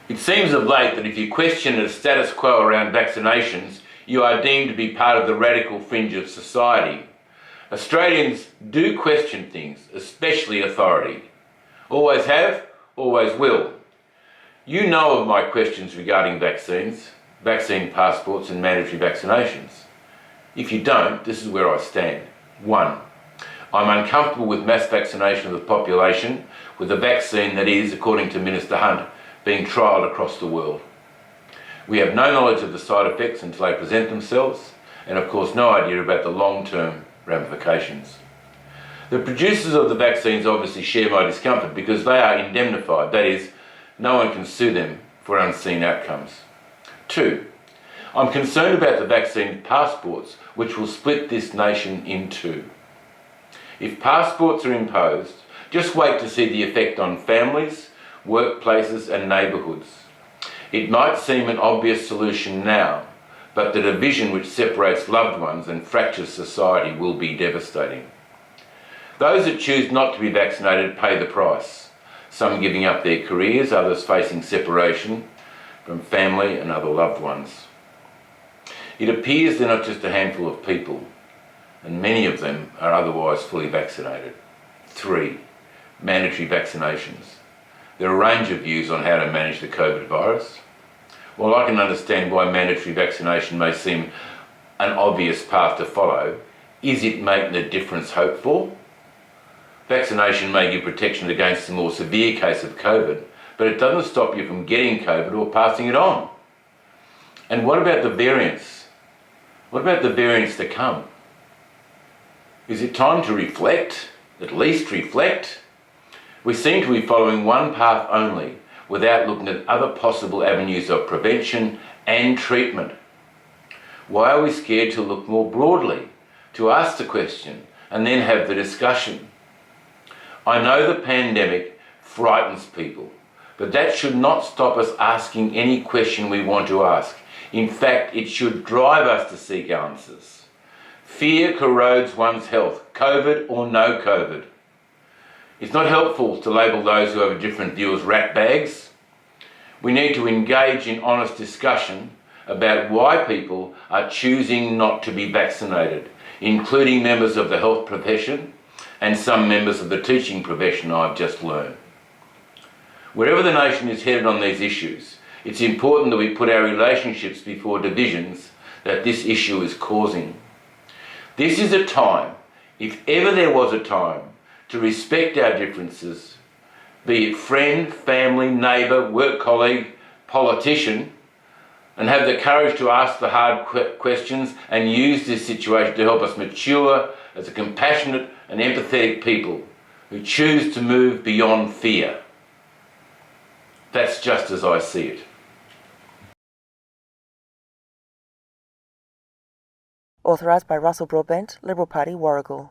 It seems of late that if you question the status quo around vaccinations, you are deemed to be part of the radical fringe of society. Australians do question things, especially authority. Always have, always will. You know of my questions regarding vaccines, vaccine passports and mandatory vaccinations. If you don't, this is where I stand. 1. I'm uncomfortable with mass vaccination of the population with a vaccine that is, according to Minister Hunt, being trialled across the world. We have no knowledge of the side effects until they present themselves, and of course no idea about the long-term ramifications. The producers of the vaccines obviously share my discomfort because they are indemnified, that is, no one can sue them for unseen outcomes. 2. I'm concerned about the vaccine passports, which will split this nation in two. If passports are imposed, just wait to see the effect on families, workplaces and neighbourhoods. It might seem an obvious solution now, but the division which separates loved ones and fractures society will be devastating. Those that choose not to be vaccinated pay the price, some giving up their careers, others facing separation from family and other loved ones. It appears they're not just a handful of people, and many of them are otherwise fully vaccinated. 3. Mandatory vaccinations. There are a range of views on how to manage the COVID virus. While I can understand why mandatory vaccination may seem an obvious path to follow, is it making the difference hoped for? Vaccination may give protection against a more severe case of COVID, but it doesn't stop you from getting COVID or passing it on. And what about the variants? What about the variants to come? Is it time to reflect, at least reflect? We seem to be following one path only, without looking at other possible avenues of prevention and treatment. Why are we scared to look more broadly, to ask the question, and then have the discussion? I know the pandemic frightens people, but that should not stop us asking any question we want to ask. In fact, it should drive us to seek answers. Fear corrodes one's health, COVID or no COVID. It's not helpful to label those who have a different view as rat bags. We need to engage in honest discussion about why people are choosing not to be vaccinated, including members of the health profession and some members of the teaching profession, I've just learned. Wherever the nation is headed on these issues, it's important that we put our relationships before divisions that this issue is causing. This is a time, if ever there was a time, to respect our differences, be it friend, family, neighbour, work colleague, politician, and have the courage to ask the hard questions and use this situation to help us mature as a compassionate and empathetic people who choose to move beyond fear. That's just as I see it. Authorised by Russell Broadbent, Liberal Party, Warragul.